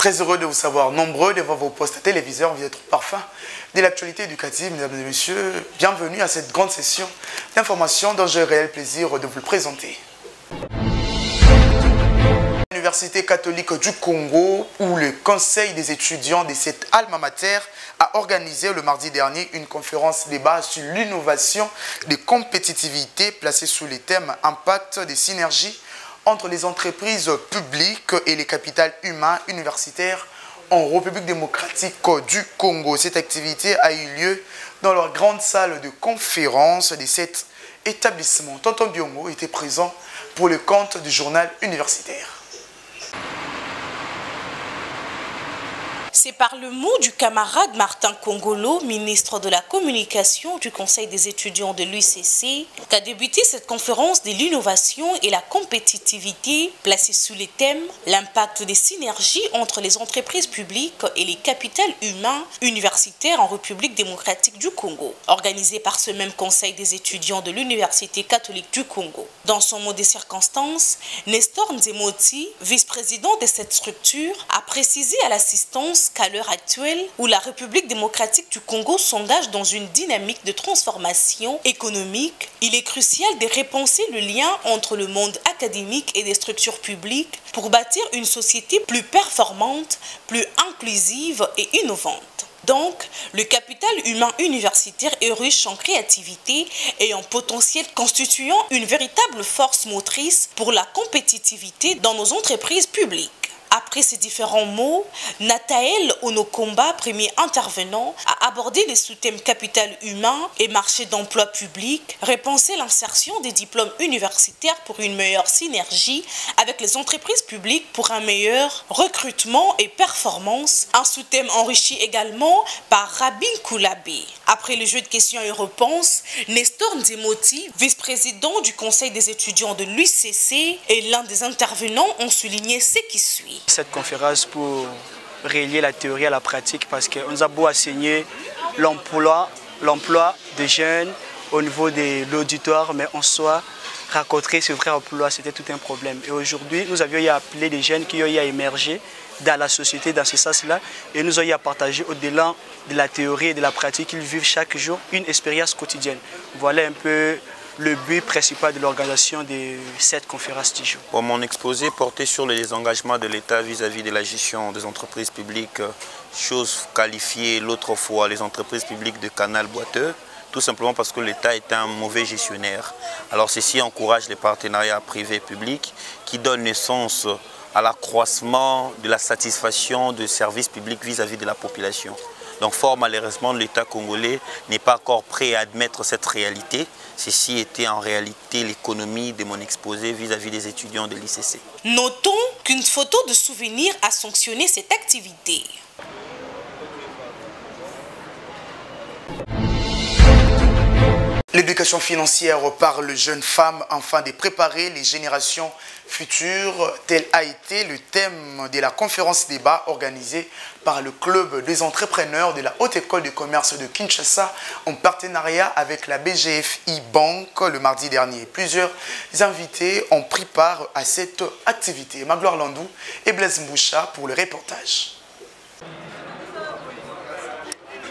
Très heureux de vous savoir nombreux devant vos postes téléviseurs. Vous êtes au parfum de l'actualité éducative. Mesdames et messieurs, bienvenue à cette grande session d'information dont j'ai le réel plaisir de vous le présenter. L'Université catholique du Congo, où le Conseil des étudiants de cette alma mater a organisé le mardi dernier une conférence débat sur l'innovation de compétitivité placée sous les thèmes impact des synergies entre les entreprises publiques et les capitales humains universitaires en République démocratique du Congo. Cette activité a eu lieu dans leur grande salle de conférence de cet établissement. Tonton Biongo était présent pour le compte du journal universitaire. C'est par le mot du camarade Martin Kongolo, ministre de la Communication du Conseil des étudiants de l'UCC, qu'a débuté cette conférence de l'innovation et la compétitivité placée sous les thèmes l'impact des synergies entre les entreprises publiques et les capitales humains universitaires en République démocratique du Congo, organisée par ce même Conseil des étudiants de l'Université catholique du Congo. Dans son mot des circonstances, Nestor Nzemoti, vice-président de cette structure, a précisé à l'assistance qu'à l'heure actuelle, où la République démocratique du Congo s'engage dans une dynamique de transformation économique, il est crucial de repenser le lien entre le monde académique et des structures publiques pour bâtir une société plus performante, plus inclusive et innovante. Donc, le capital humain universitaire est riche en créativité et en potentiel constituant une véritable force motrice pour la compétitivité dans nos entreprises publiques. Après ces différents mots, Nathaël Onokomba, premier intervenant, a abordé les sous-thèmes capital humain et marché d'emploi public, repenser l'insertion des diplômes universitaires pour une meilleure synergie avec les entreprises publiques pour un meilleur recrutement et performance, un sous-thème enrichi également par Rabin Koulabé. Après le jeu de questions et réponses, Nestor Nzemoti, vice-président du Conseil des étudiants de l'UCC et l'un des intervenants ont souligné ce qui suit. Cette conférence pour relier la théorie à la pratique parce qu'on nous a beau enseigner l'emploi des jeunes au niveau de l'auditoire, mais en soi, rencontrer ce vrai emploi, c'était tout un problème. Et aujourd'hui, nous avions appelé des jeunes qui ont émergé dans la société, dans ce sens-là, et nous avons partagé au-delà de la théorie et de la pratique qu'ils vivent chaque jour une expérience quotidienne. Voilà un peu le but principal de l'organisation de cette conférence du jour. Bon, mon exposé portait sur les engagements de l'État vis-à-vis de la gestion des entreprises publiques, chose qualifiée l'autre fois les entreprises publiques de canal boiteux, tout simplement parce que l'État est un mauvais gestionnaire. Alors ceci encourage les partenariats privés-publics qui donnent naissance à l'accroissement de la satisfaction de services publics vis-à-vis de la population. Donc fort malheureusement, l'État congolais n'est pas encore prêt à admettre cette réalité. Ceci était en réalité l'économie de mon exposé vis-à-vis des étudiants de l'ICC. Notons qu'une photo de souvenir a sanctionné cette activité. L'éducation financière par les jeunes femmes afin de préparer les générations futures, tel a été le thème de la conférence débat organisée par le club des entrepreneurs de la Haute École de Commerce de Kinshasa en partenariat avec la BGFI Bank le mardi dernier. Plusieurs invités ont pris part à cette activité. Magloire Landou et Blaise Mboucha pour le reportage.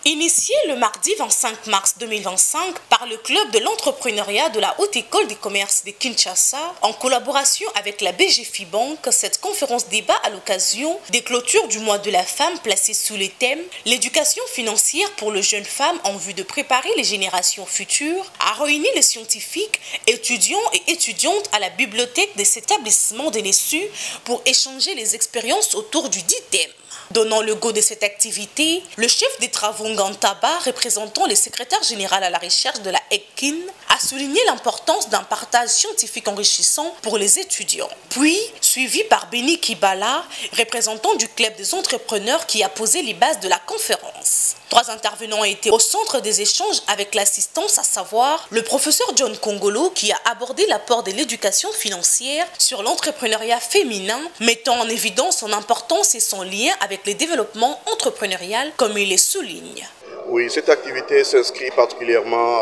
Initié le mardi 25 mars 2025 par le club de l'entrepreneuriat de la Haute École des Commerces de Kinshasa, en collaboration avec la BGFI Bank, cette conférence débat à l'occasion des clôtures du mois de la femme placée sous les thèmes « L'éducation financière pour les jeunes femmes en vue de préparer les générations futures » a réuni les scientifiques, étudiants et étudiantes à la bibliothèque de cet établissement de l'ESU pour échanger les expériences autour du dit thème. Donnant le go de cette activité, le chef des travaux Ngantaba, représentant le secrétaire général à la recherche de la ECKIN, a souligné l'importance d'un partage scientifique enrichissant pour les étudiants. Puis, suivi par Béni Kibala, représentant du club des entrepreneurs qui a posé les bases de la conférence. 3 intervenants étaient au centre des échanges avec l'assistance, à savoir le professeur John Kongolo qui a abordé l'apport de l'éducation financière sur l'entrepreneuriat féminin, mettant en évidence son importance et son lien avec le développement entrepreneurial, comme il le souligne. Oui, cette activité s'inscrit particulièrement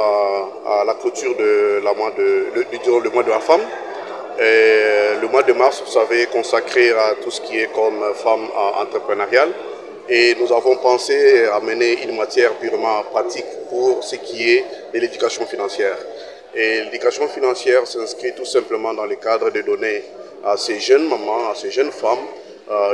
à la clôture de le mois de la femme. Et le mois de mars, vous savez, est consacré à tout ce qui est comme femme entrepreneuriale. Et nous avons pensé à mener une matière purement pratique pour ce qui est de l'éducation financière. Et l'éducation financière s'inscrit tout simplement dans le cadre de donner à ces jeunes mamans, à ces jeunes femmes,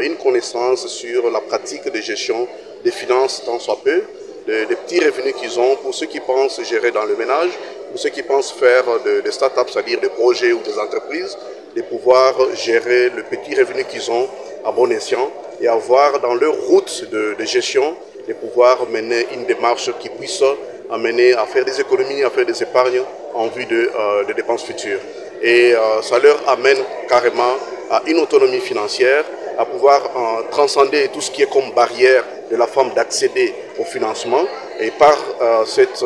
une connaissance sur la pratique de gestion des finances tant soit peu, des petits revenus qu'ils ont pour ceux qui pensent gérer dans le ménage, pour ceux qui pensent faire des start-up, c'est-à-dire des projets ou des entreprises, de pouvoir gérer le petit revenu qu'ils ont à bon escient et avoir dans leur route de gestion, de pouvoir mener une démarche qui puisse amener à faire des économies, à faire des épargnes en vue de dépenses futures. Et ça leur amène carrément à une autonomie financière, à pouvoir transcender tout ce qui est comme barrière de la femme d'accéder au financement. Et par cette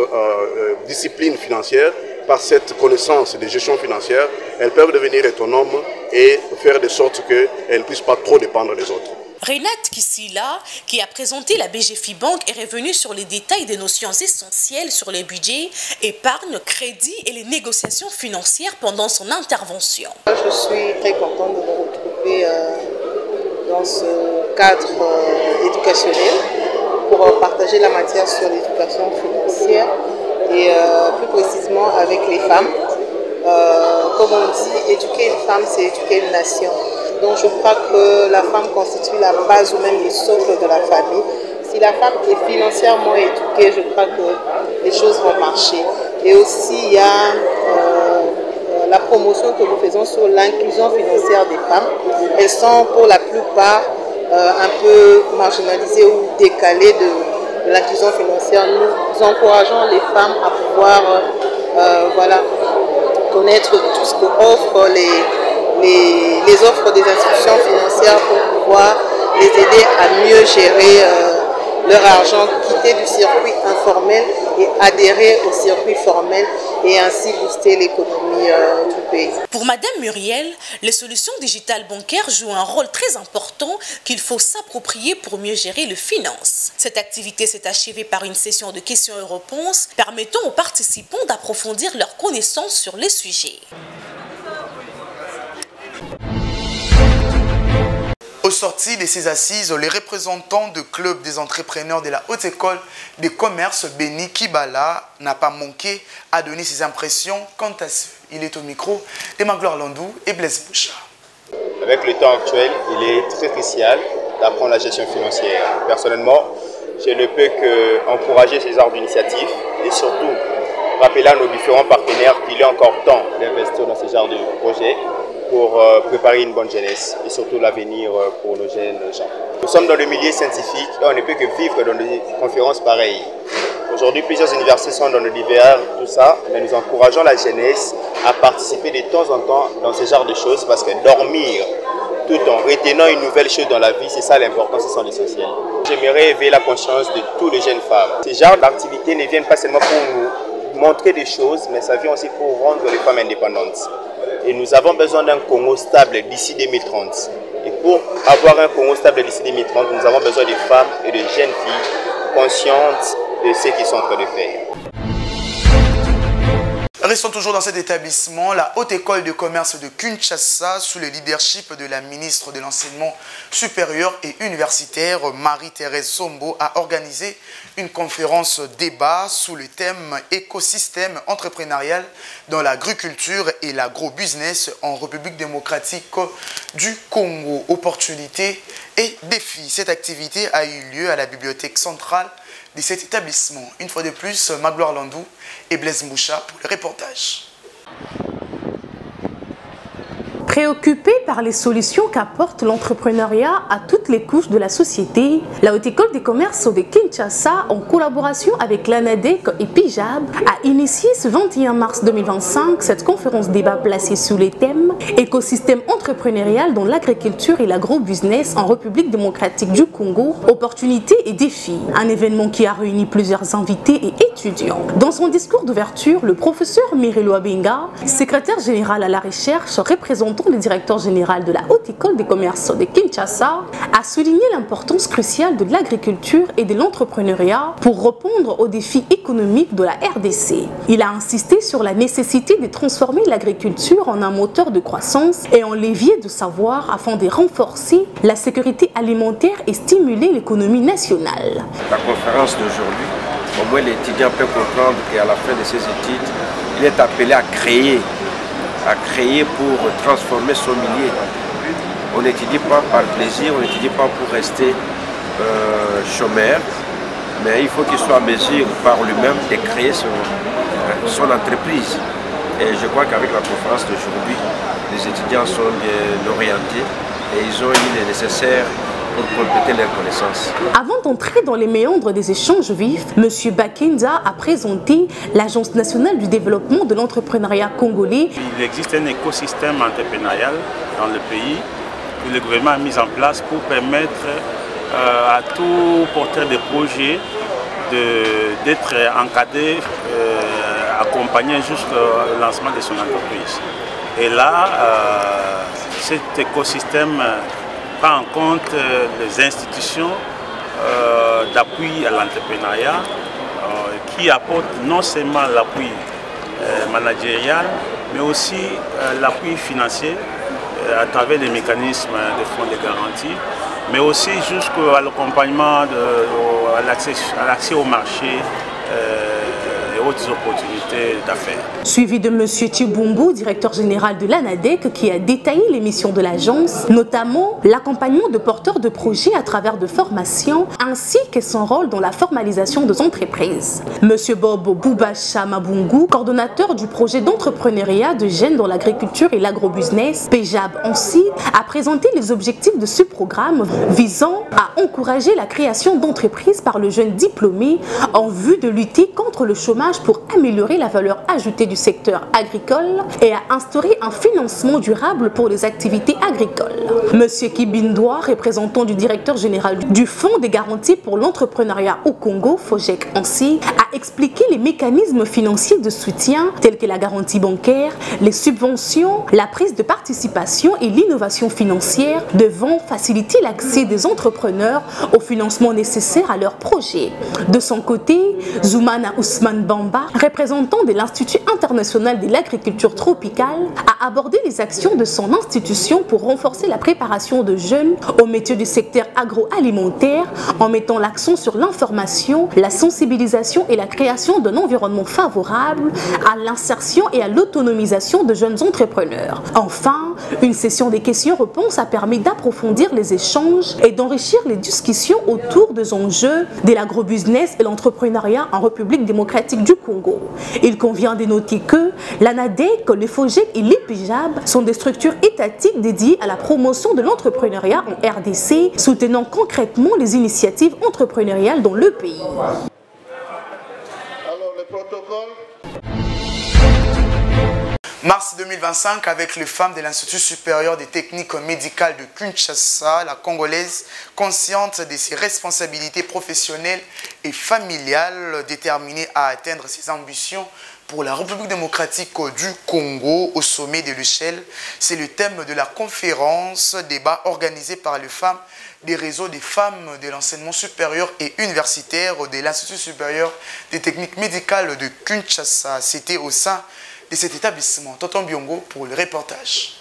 discipline financière, par cette connaissance de gestion financière, elles peuvent devenir autonomes et faire de sorte qu'elles ne puissent pas trop dépendre des autres. Renate Kissila, qui a présenté la BGFI Bank, est revenue sur les détails des notions essentielles sur les budgets, épargne, crédit et les négociations financières pendant son intervention. Je suis très contente de me retrouver dans ce cadre éducationnel pour partager la matière sur l'éducation financière et plus précisément avec les femmes. Comme on dit, éduquer une femme, c'est éduquer une nation. Donc je crois que la femme constitue la base ou même le socle de la famille. Si la femme est financièrement éduquée, je crois que les choses vont marcher. Et aussi, il y a la promotion que nous faisons sur l'inclusion financière des femmes. Elles sont pour la plupart un peu marginalisées ou décalées de l'inclusion financière. Nous encourageons les femmes à pouvoir connaître tout ce qu'offrent les offres des institutions financières pour pouvoir les aider à mieux gérer leur argent, quitter du circuit informel et adhérer au circuit formel et ainsi booster l'économie du pays. Pour Madame Muriel, les solutions digitales bancaires jouent un rôle très important qu'il faut s'approprier pour mieux gérer les finances. Cette activité s'est achevée par une session de questions et réponses permettant aux participants d'approfondir leurs connaissances sur les sujets. Au sorti de ces assises, les représentants du club des entrepreneurs de la Haute École des commerces Béni Kibala n'a pas manqué à donner ses impressions quant à ce. Il est au micro de Magloire Landou et Blaise Moucha. Avec le temps actuel, il est très crucial d'apprendre la gestion financière. Personnellement, je ne peux qu'encourager ces genres d'initiatives et surtout rappeler à nos différents partenaires qu'il est encore temps d'investir dans ce genre de projet pour préparer une bonne jeunesse et surtout l'avenir pour nos jeunes gens. Nous sommes dans le milieu scientifique et on ne peut que vivre dans des conférences pareilles. Aujourd'hui, plusieurs universités sont dans le divers, tout ça, mais nous encourageons la jeunesse à participer de temps en temps dans ce genre de choses parce que dormir tout en retenant une nouvelle chose dans la vie, c'est ça l'important, c'est ça l'essentiel. J'aimerais éveiller la conscience de tous les jeunes femmes. Ces genres d'activités ne viennent pas seulement pour nous montrer des choses, mais ça vient aussi pour rendre les femmes indépendantes. Et nous avons besoin d'un Congo stable d'ici 2030. Et pour avoir un Congo stable d'ici 2030, nous avons besoin de femmes et de jeunes filles conscientes de ce qu'ils sont en train de faire. Restons toujours dans cet établissement, la Haute École de commerce de Kinshasa, sous le leadership de la ministre de l'Enseignement supérieur et universitaire, Marie-Thérèse Sombo, a organisé une conférence débat sous le thème écosystème entrepreneurial dans l'agriculture et l'agro-business en République démocratique du Congo. Opportunités et défis. Cette activité a eu lieu à la bibliothèque centrale de cet établissement. Une fois de plus, Magloire Landou et Blaise Moucha pour le reportage. Préoccupée par les solutions qu'apporte l'entrepreneuriat à toutes les couches de la société, la Haute École des commerces de Kinshasa, en collaboration avec l'ANADEC et PIJAB, a initié ce 21 mars 2025 cette conférence débat placée sous les thèmes « Écosystème entrepreneurial dans l'agriculture et l'agro-business en République démocratique du Congo, opportunités et défis ». Un événement qui a réuni plusieurs invités et étudiants. Dans son discours d'ouverture, le professeur Mirelo Abenga, secrétaire général à la recherche, représentant le directeur général de la Haute École des commerces de Kinshasa a souligné l'importance cruciale de l'agriculture et de l'entrepreneuriat pour répondre aux défis économiques de la RDC. Il a insisté sur la nécessité de transformer l'agriculture en un moteur de croissance et en levier de savoir afin de renforcer la sécurité alimentaire et stimuler l'économie nationale. La conférence d'aujourd'hui, au moins l'étudiant peut comprendre qu'à la fin de ses études, il est appelé à créer pour transformer son milieu. On n'étudie pas par plaisir, on n'étudie pas pour rester chômeur, mais il faut qu'il soit en mesure par lui-même de créer son entreprise. Et je crois qu'avec la conférence d'aujourd'hui, les étudiants sont bien orientés et ils ont eu le nécessaire pour compléter leurs connaissances. Avant d'entrer dans les méandres des échanges vifs, M. Bakenza a présenté l'Agence nationale du développement de l'entrepreneuriat congolais. Il existe un écosystème entrepreneurial dans le pays que le gouvernement a mis en place pour permettre à tout porteur de projet d'être encadré, accompagné jusqu'au lancement de son entreprise. Et là, cet écosystème prend en compte les institutions d'appui à l'entrepreneuriat qui apportent non seulement l'appui managérial, mais aussi l'appui financier à travers les mécanismes de fonds de garantie, mais aussi jusqu'à l'accompagnement, à l'accès au marché et autres opportunités d'affaires. Suivi de M. Chibumbu, directeur général de l'ANADEC, qui a détaillé les missions de l'agence, notamment l'accompagnement de porteurs de projets à travers de formations, ainsi que son rôle dans la formalisation des entreprises. M. Bob Boubacha Mabungu, coordonnateur du projet d'entrepreneuriat de jeunes dans l'agriculture et l'agrobusiness, PEJAB ainsi, a présenté les objectifs de ce programme visant à encourager la création d'entreprises par le jeune diplômé en vue de lutter contre le chômage pour améliorer la valeur ajoutée du secteur agricole et à instaurer un financement durable pour les activités agricoles. Monsieur Kibindoua, représentant du directeur général du Fonds des garanties pour l'entrepreneuriat au Congo, FOGEC ainsi, a expliqué les mécanismes financiers de soutien tels que la garantie bancaire, les subventions, la prise de participation et l'innovation financière devant faciliter l'accès des entrepreneurs au financement nécessaire à leurs projets. De son côté, Zoumana Ousmane Bamba, représentant de l'Institut international de l'agriculture tropicale, a abordé les actions de son institution pour renforcer la préparation de jeunes aux métiers du secteur agroalimentaire en mettant l'accent sur l'information, la sensibilisation et la création d'un environnement favorable à l'insertion et à l'autonomisation de jeunes entrepreneurs. Enfin, une session des questions-réponses a permis d'approfondir les échanges et d'enrichir les discussions autour des enjeux de l'agrobusiness et l'entrepreneuriat en République démocratique du Congo. Il convient de noter que l'ANADEC, le FOGEC et l'EPIJAB sont des structures étatiques dédiées à la promotion de l'entrepreneuriat en RDC, soutenant concrètement les initiatives entrepreneuriales dans le pays. Alors, le protocole. Mars 2025, avec les femmes de l'Institut supérieur des techniques médicales de Kinshasa, la Congolaise, consciente de ses responsabilités professionnelles et familiales, déterminée à atteindre ses ambitions pour la République démocratique du Congo au sommet de l'échelle. C'est le thème de la conférence débat organisée par les femmes des réseaux des femmes de l'enseignement supérieur et universitaire de l'Institut supérieur des techniques médicales de Kinshasa. C'était au sein de cet établissement. Tonton Biongo pour le reportage.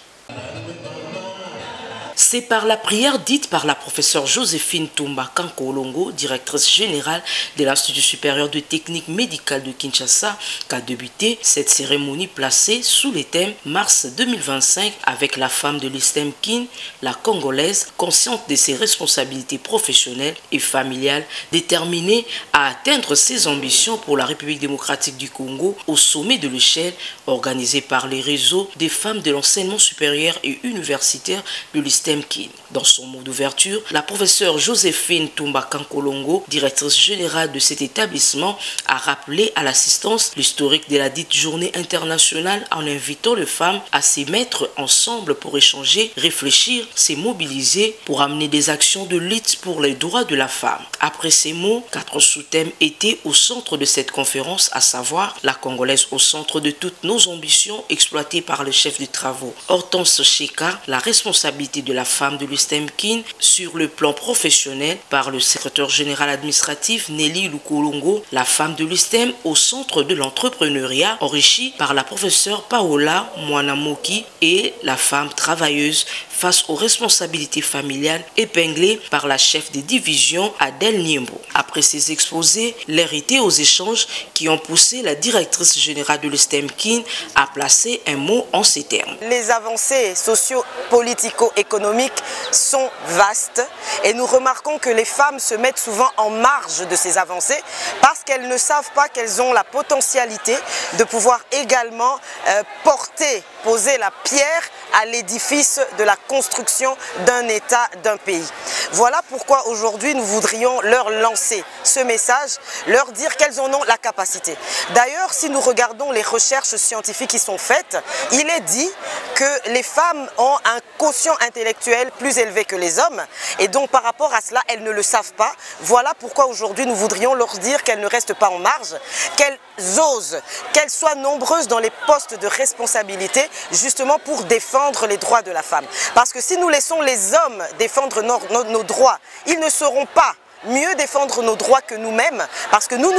C'est par la prière dite par la professeure Joséphine Toumba Kankolongo, directrice générale de l'Institut supérieur de technique médicale de Kinshasa, qu'a débuté cette cérémonie placée sous les thèmes Mars 2025 avec la femme de l'Istem Kin, la Congolaise, consciente de ses responsabilités professionnelles et familiales, déterminée à atteindre ses ambitions pour la République démocratique du Congo au sommet de l'échelle organisé par les réseaux des femmes de l'enseignement supérieur et universitaire de l'Istem l'ISTEM Kin. Dans son mot d'ouverture, la professeure Joséphine Toumba Kankolongo, directrice générale de cet établissement, a rappelé à l'assistance l'historique de la dite journée internationale en invitant les femmes à s'y mettre ensemble pour échanger, réfléchir, se mobiliser pour amener des actions de lutte pour les droits de la femme. Après ces mots, 4 sous-thèmes étaient au centre de cette conférence, à savoir la Congolaise au centre de toutes nos ambitions exploitées par le chef de travaux Hortense Cheka, la responsabilité de la femme de l'ISTEM Kin sur le plan professionnel par le secrétaire général administratif Nelly Lukolongo, la femme de l'ISTEM au centre de l'entrepreneuriat enrichie par la professeure Paola Mwanamoki et la femme travailleuse face aux responsabilités familiales épinglées par la chef de division Adèle Niembo. Après ces exposés, l'air était aux échanges qui ont poussé la directrice générale de l'ISTEM Kin à placer un mot en ces termes. Les avancées socio-politico-économiques sont vastes et nous remarquons que les femmes se mettent souvent en marge de ces avancées parce qu'elles ne savent pas qu'elles ont la potentialité de pouvoir également poser la pierre à l'édifice de la construction d'un État, d'un pays. Voilà pourquoi aujourd'hui nous voudrions leur lancer ce message, leur dire qu'elles en ont la capacité. D'ailleurs, si nous regardons les recherches scientifiques qui sont faites, il est dit que les femmes ont un quotient intellectuel plus élevé que les hommes et donc par rapport à cela, elles ne le savent pas. Voilà pourquoi aujourd'hui nous voudrions leur dire qu'elles ne restent pas en marge, qu'elles osent, qu'elles soient nombreuses dans les postes de responsabilité justement pour défendre les droits de la femme. Parce que si nous laissons les hommes défendre nos droits, ils ne seront pas mieux défendre nos droits que nous-mêmes parce que nous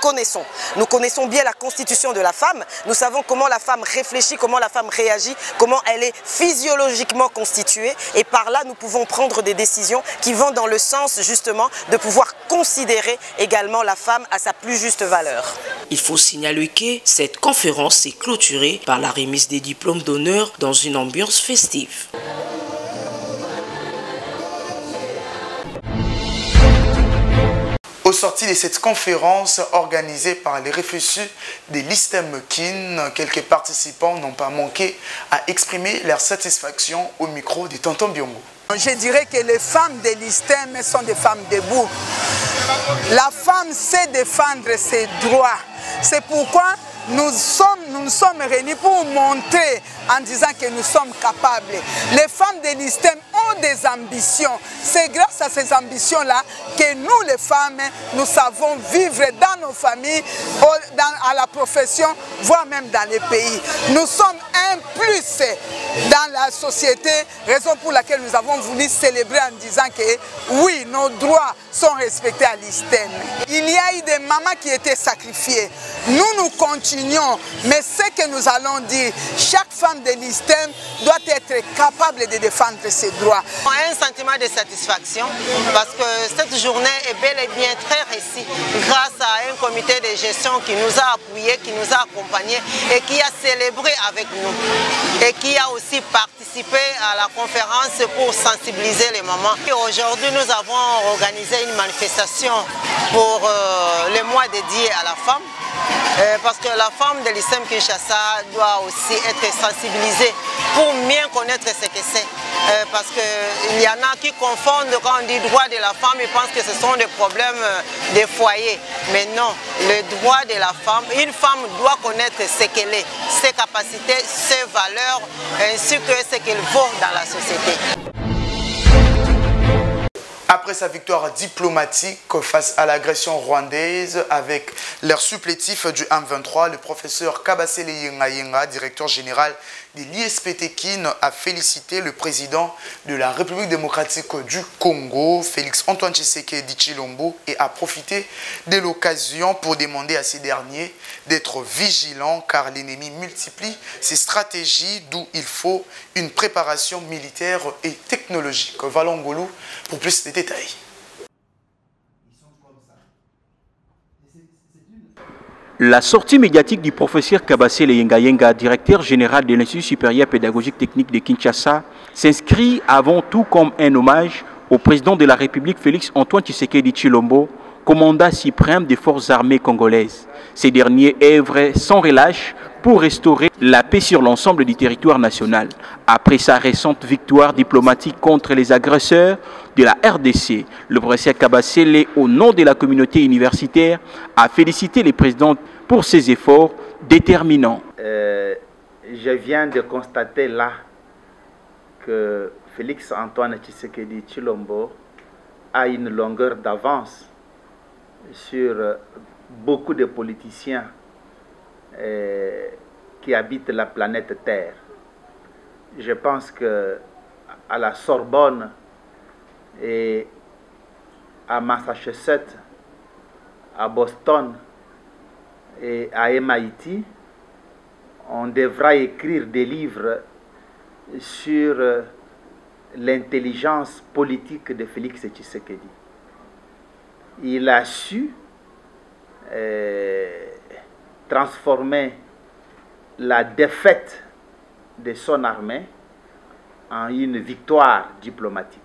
connaissons. Nous connaissons bien la constitution de la femme, nous savons comment la femme réfléchit, comment la femme réagit, comment elle est physiologiquement constituée et par là nous pouvons prendre des décisions qui vont dans le sens justement de pouvoir considérer également la femme à sa plus juste valeur. Il faut signaler que cette conférence est clôturée par la remise des diplômes d'honneur dans une ambiance festive. Au sorti de cette conférence organisée par les réfléchis de l'ISTEM Kin, quelques participants n'ont pas manqué à exprimer leur satisfaction au micro de Tonton Biongo. Je dirais que les femmes de l'ISTEM sont des femmes debout. La femme sait défendre ses droits. C'est pourquoi nous sommes réunis pour montrer en disant que nous sommes capables. Les femmes de l'ISTEM ont des ambitions. C'est grâce à ces ambitions-là que nous, les femmes, nous savons vivre dans nos familles, à la profession, voire même dans les pays. Nous sommes un plus dans la société, raison pour laquelle nous avons voulu célébrer en disant que oui, nos droits sont respectés à l'ISTEM. Il y a eu des mamans qui étaient sacrifiées. Nous continuons, mais ce que nous allons dire, chaque femme de l'ISTEM doit être capable de défendre ses droits. On a un sentiment de satisfaction parce que cette journée est bel et bien très réussie grâce à un comité de gestion qui nous a appuyés, qui nous a accompagnés et qui a célébré avec nous et qui a aussi participé à la conférence pour sensibiliser les mamans. Aujourd'hui, nous avons organisé une manifestation pour le mois dédié à la femme. Parce que la femme de l'ISTEM Kinshasa doit aussi être sensibilisée pour mieux connaître ce que c'est. Parce qu'il y en a qui confondent quand on dit droit de la femme, ils pensent que ce sont des problèmes des foyers. Mais non, le droit de la femme, une femme doit connaître ce qu'elle est, ses capacités, ses valeurs, ainsi que ce qu'elle vaut dans la société. Après sa victoire diplomatique face à l'agression rwandaise avec l'air supplétif du M23, le professeur Kabasele Yenga, directeur général de l'ISPT Kin, a félicité le président de la République démocratique du Congo, Félix Antoine Tshisekedi Tshilombo, et a profité de l'occasion pour demander à ces derniers d'être vigilants car l'ennemi multiplie ses stratégies, d'où il faut une préparation militaire et technologique. Valongolou pour plus de détails. La sortie médiatique du professeur Kabasele Yenga, directeur général de l'Institut supérieur pédagogique technique de Kinshasa, s'inscrit avant tout comme un hommage au président de la République Félix Antoine Tshisekedi Tshilombo, commandant suprême des forces armées congolaises. Ces derniers œuvrent sans relâche pour restaurer la paix sur l'ensemble du territoire national. Après sa récente victoire diplomatique contre les agresseurs de la RDC, le professeur Kabasele, au nom de la communauté universitaire, a félicité les présidents pour ses efforts déterminants. Je viens de constater là que Félix Antoine Tshisekedi Tshilombo a une longueur d'avance sur beaucoup de politiciens qui habitent la planète Terre. Je pense que à la Sorbonne et à Massachusetts, à Boston et à MIT, on devra écrire des livres sur l'intelligence politique de Félix Tshisekedi. Il a su transformer la défaite de son armée en une victoire diplomatique.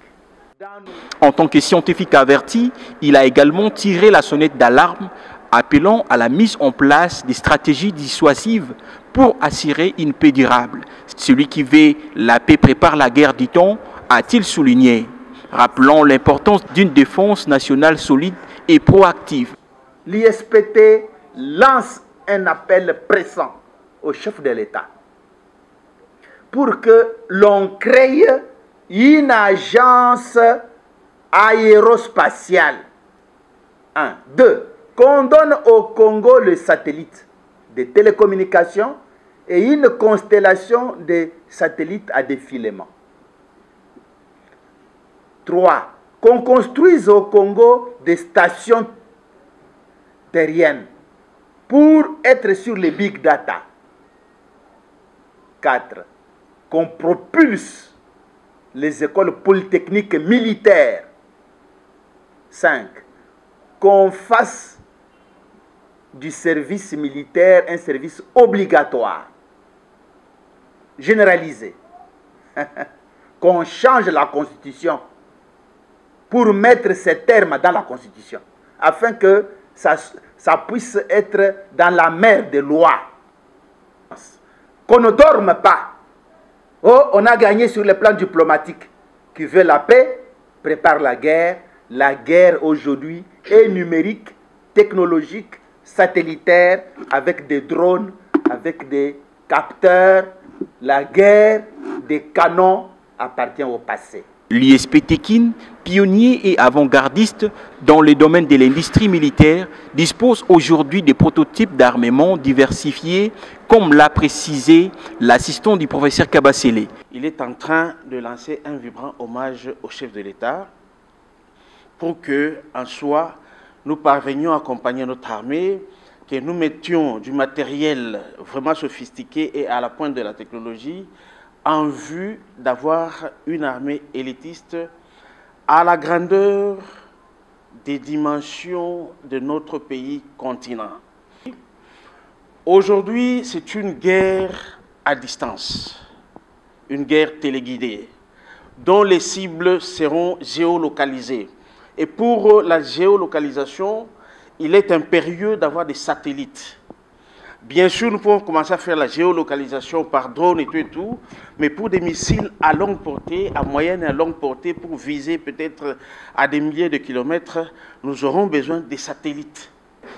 En tant que scientifique averti, il a également tiré la sonnette d'alarme, appelant à la mise en place des stratégies dissuasives pour assurer une paix durable. Celui qui veut la paix prépare la guerre, dit-on, a-t-il souligné, rappelant l'importance d'une défense nationale solide et proactive. L'ISPT lance un appel pressant au chef de l'État pour que l'on crée une agence aérospatiale. 1. 2. Qu'on donne au Congo le satellite de télécommunications et une constellation de satellites à défilement. 3. Qu'on construise au Congo des stations terriennes pour être sur les big data. 4. Qu'on propulse les écoles polytechniques militaires. 5. Qu'on fasse du service militaire un service obligatoire, généralisé. Qu'on change la Constitution pour mettre ces termes dans la Constitution, afin que ça puisse être dans la mer des lois. Qu'on ne dorme pas. Oh, on a gagné sur le plan diplomatique. Qui veut la paix, prépare la guerre. La guerre aujourd'hui est numérique, technologique, satellitaire, avec des drones, avec des capteurs. La guerre des canons appartient au passé. L'ISP Tekin, pionnier et avant-gardiste dans le domaine de l'industrie militaire, dispose aujourd'hui des prototypes d'armement diversifiés, comme l'a précisé l'assistant du professeur Kabasele. Il est en train de lancer un vibrant hommage au chef de l'État pour que, en soi, nous parvenions à accompagner notre armée, que nous mettions du matériel vraiment sophistiqué et à la pointe de la technologie en vue d'avoir une armée élitiste à la grandeur des dimensions de notre pays continent. Aujourd'hui, c'est une guerre à distance, une guerre téléguidée, dont les cibles seront géolocalisées. Et pour la géolocalisation, il est impérieux d'avoir des satellites. Bien sûr, nous pouvons commencer à faire la géolocalisation par drone et tout, mais pour des missiles à longue portée, à moyenne et à longue portée, pour viser peut-être à des milliers de kilomètres, nous aurons besoin des satellites.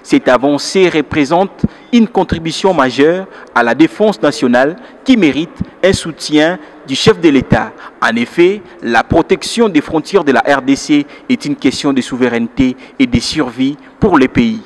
Cette avancée représente une contribution majeure à la défense nationale qui mérite un soutien du chef de l'État. En effet, la protection des frontières de la RDC est une question de souveraineté et de survie pour les pays.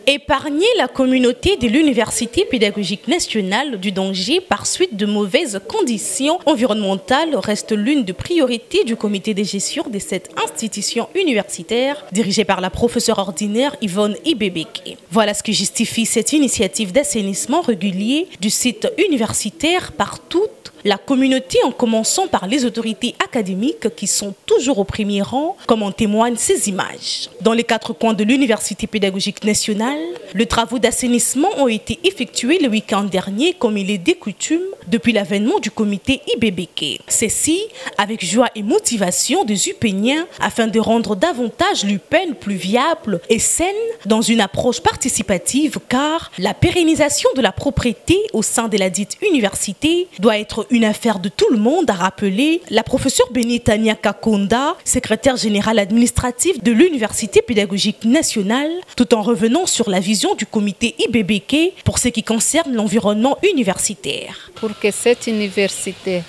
Épargner la communauté de l'Université pédagogique nationale du danger par suite de mauvaises conditions environnementales reste l'une des priorités du comité de gestion de cette institution universitaire dirigée par la professeure ordinaire Yvonne Ibebeke. Voilà ce qui justifie cette initiative d'assainissement régulier du site universitaire par toute la communauté, en commençant par les autorités académiques qui sont toujours au premier rang, comme en témoignent ces images. Dans les 4 coins de l'Université pédagogique nationale, les travaux d'assainissement ont été effectués le week-end dernier, comme il est de coutume, depuis l'avènement du comité IBBK. Ceci avec joie et motivation des Upéniens afin de rendre davantage l'Upen plus viable et saine dans une approche participative, car la pérennisation de la propriété au sein de la dite université doit être une affaire de tout le monde, a rappelé la professeure Benitania Kakonda, secrétaire générale administrative de l'Université pédagogique nationale, tout en revenant sur la vision du comité IBBK pour ce qui concerne l'environnement universitaire. Pour que cette université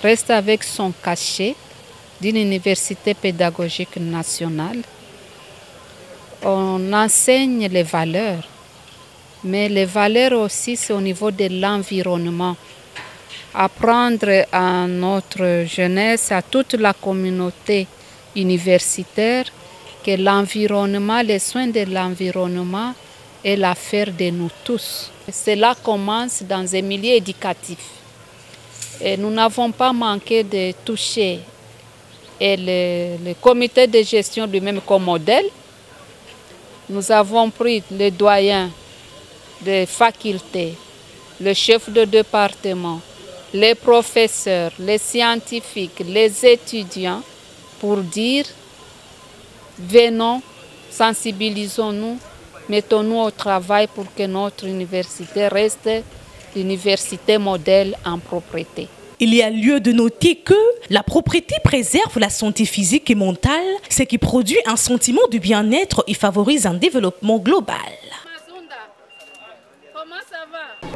reste avec son cachet d'une université pédagogique nationale, on enseigne les valeurs, mais les valeurs aussi c'est au niveau de l'environnement. Apprendre à notre jeunesse, à toute la communauté universitaire, que l'environnement, les soins de l'environnement est l'affaire de nous tous. Cela commence dans un milieu éducatif. Et nous n'avons pas manqué de toucher et le comité de gestion lui-même comme modèle. Nous avons pris les doyens des facultés, le chef de département, les professeurs, les scientifiques, les étudiants pour dire venons, sensibilisons-nous, mettons-nous au travail pour que notre université reste l'université modèle en propriété. Il y a lieu de noter que la propriété préserve la santé physique et mentale, ce qui produit un sentiment de bien-être et favorise un développement global. Comment ça va?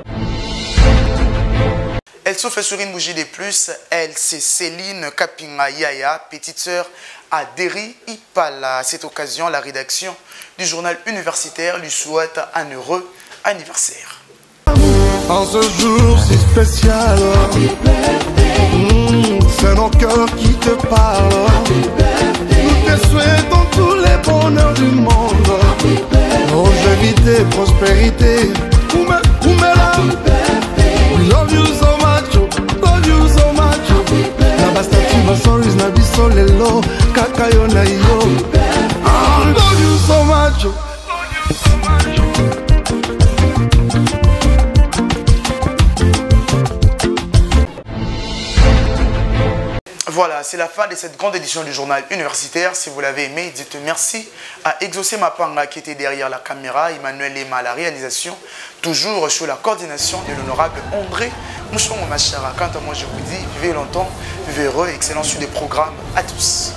Elle se fait sur une bougie de plus. Elle, c'est Céline Kapinga Yaya, petite sœur à Derry Ipala. À cette occasion, la rédaction du journal universitaire lui souhaite un heureux anniversaire. En ce jour si spécial, c'est nos cœurs qui te parlent. Nous te souhaitons tous les bonheurs du monde, longévité, prospérité. We love you so much, love you so much. Na bastati basoris na biso lelo, kakayo na yo. Love you so much. Voilà, c'est la fin de cette grande édition du journal universitaire. Si vous l'avez aimé, dites merci à Exaucé Mapanga qui était derrière la caméra, Emmanuel Lema à la réalisation, toujours sous la coordination de l'honorable André Mouchon Machara. Quant à moi, je vous dis, vivez longtemps, vivez heureux, excellent sur des programmes à tous.